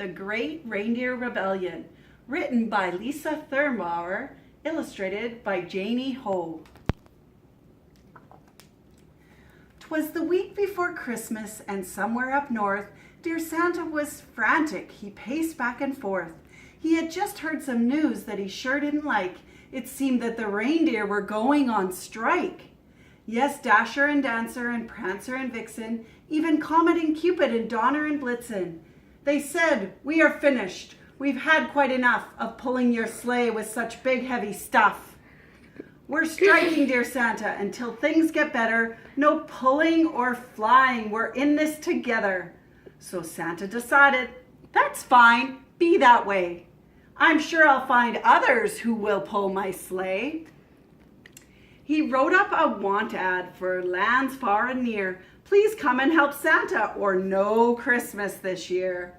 The Great Reindeer Rebellion, written by Lisa Thurmbauer, illustrated by Janie Ho. 'Twas the week before Christmas, and somewhere up north, dear Santa was frantic. He paced back and forth. He had just heard some news that he sure didn't like. It seemed that the reindeer were going on strike. Yes, Dasher and Dancer and Prancer and Vixen, even Comet and Cupid and Donner and Blitzen. They said, "We are finished. We've had quite enough of pulling your sleigh with such big heavy stuff. We're striking, dear Santa, until things get better. No pulling or flying. We're in this together." So Santa decided, "That's fine. Be that way. I'm sure I'll find others who will pull my sleigh." He wrote up a want ad for lands far and near. Please come and help Santa, or no Christmas this year.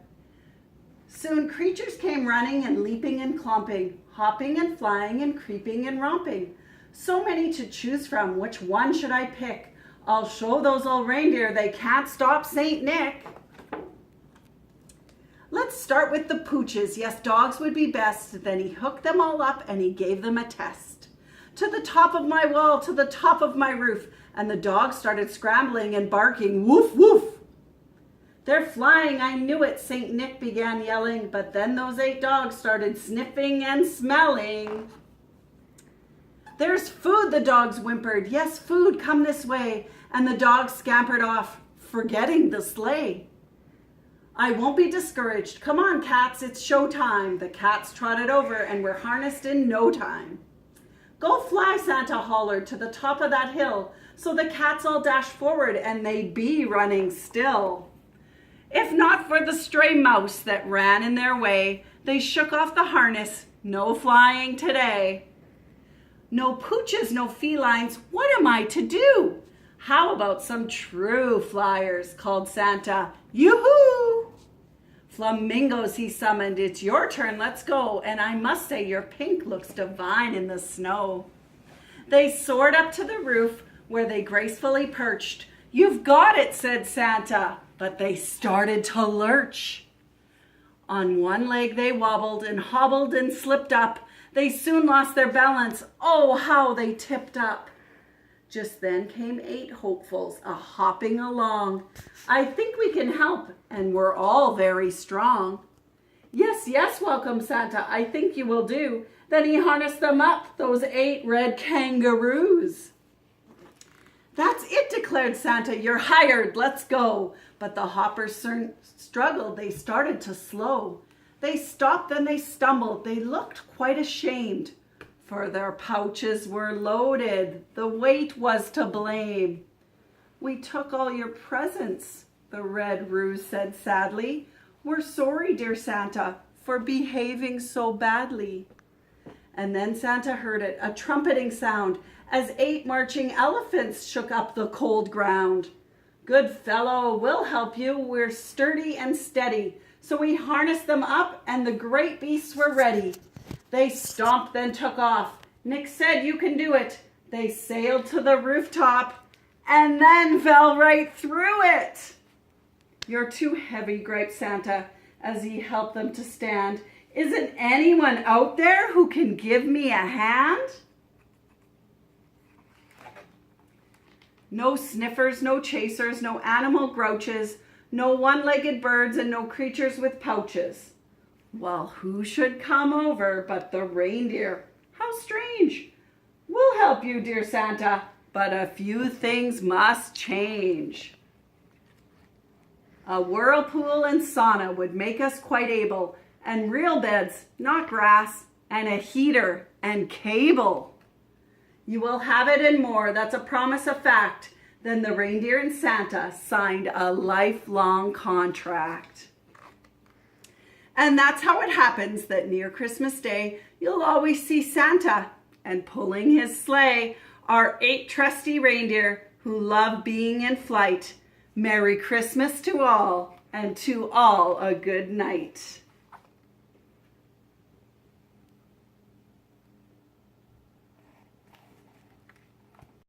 Soon creatures came running and leaping and clomping, hopping and flying and creeping and romping. So many to choose from, which one should I pick? I'll show those old reindeer they can't stop Saint Nick. Let's start with the pooches. Yes, dogs would be best. Then he hooked them all up and he gave them a test. To the top of my wall, to the top of my roof. And the dogs started scrambling and barking, woof, woof. They're flying, I knew it, Saint Nick began yelling. But then those 8 dogs started sniffing and smelling. There's food, the dogs whimpered. Yes, food, come this way. And the dogs scampered off, forgetting the sleigh. I won't be discouraged. Come on, cats, it's showtime. The cats trotted over and were harnessed in no time. Go fly, Santa hollered, to the top of that hill. So the cats all dashed forward and they'd be running still. If not for the stray mouse that ran in their way, they shook off the harness. No flying today. No pooches, no felines. What am I to do? How about some true flyers, called Santa. Yoo-hoo! Flamingos, he summoned. It's your turn, let's go. And I must say your pink looks divine in the snow. They soared up to the roof where they gracefully perched. You've got it, said Santa. But they started to lurch. On one leg they wobbled and hobbled and slipped up. They soon lost their balance. Oh, how they tipped up. Just then came 8 hopefuls a-hopping along. I think we can help, and we're all very strong. Yes, yes, welcome Santa, I think you will do. Then he harnessed them up, those 8 red kangaroos. That's it, declared Santa, you're hired, let's go. But the hoppers struggled, they started to slow. They stopped, then they stumbled, they looked quite ashamed. For their pouches were loaded, the weight was to blame. We took all your presents, the red ruse said sadly. We're sorry, dear Santa, for behaving so badly. And then Santa heard it, a trumpeting sound, as 8 marching elephants shook up the cold ground. Good fellow, we'll help you, we're sturdy and steady. So we harnessed them up and the great beasts were ready. They stomped, then took off. Nick said, you can do it. They sailed to the rooftop and then fell right through it. You're too heavy, griped Santa as he helped them to stand. Isn't anyone out there who can give me a hand? No sniffers, no chasers, no animal grouches, no one-legged birds and no creatures with pouches. Well, who should come over but the reindeer? How strange. We'll help you, dear Santa, but a few things must change. A whirlpool and sauna would make us quite able, and real beds, not grass, and a heater and cable. You will have it and more, that's a promise of fact. Then the reindeer and Santa signed a lifelong contract. And that's how it happens that near Christmas Day, you'll always see Santa, and pulling his sleigh are 8 trusty reindeer who love being in flight. Merry Christmas to all, and to all a good night.